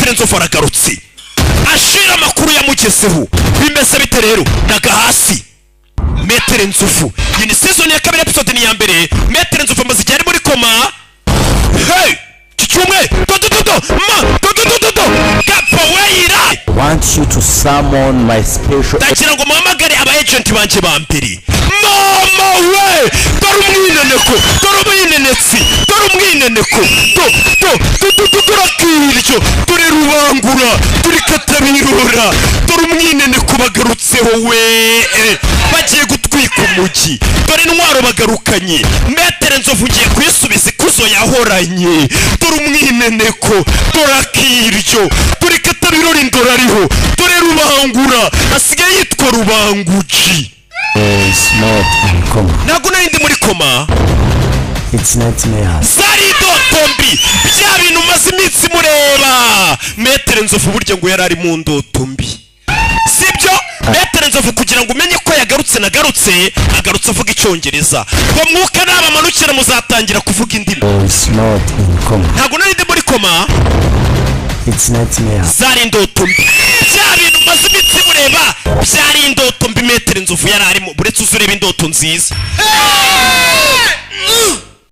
Metero Nzovu aragarutse ashira amakuru yamugezeho bimeze bite rero naga hasi Metero Nzovu iyi season ya kabiri episode ni ya mbere Metero Nzovu amaze igihe ari muri koma hey Chichumwe Capoeira want you to summon my special Takira ngo muhamagare aba agent banje ba mbere mama we dore umwineneko dore umwinenetsi dore umwineneko turakiryo dore rubangura dore katabirura dore umwineneko bagarutseho we bagiye gutwika umugi dore intwaro bagarukanye Metero Nzovu ugiye kwisubiza ikuzo yahoranye dore umwineneko dore akiryo dore katabirura indora ariho dore rubangura asigaye yitwa rubanguji ntabwo nari ndi muri koma it's nightmare zari ndotombi bya bintu maze iminsi mureba Metero Nzovu burya ngo yari ari mu ndotombi sibyo Metero Nzovu kugira ngo umenye ko yagarutse agarutse avuga icyongereza ngo mwuka n'abamanukira muzatangira kuvuga indimi ntabwo nari ndi muri koma it's nightmare zari ndotombi bya bintu maze iminsi mureba byari indotombi Metero Nzovu yari arimo buretse uzureba indoto nziza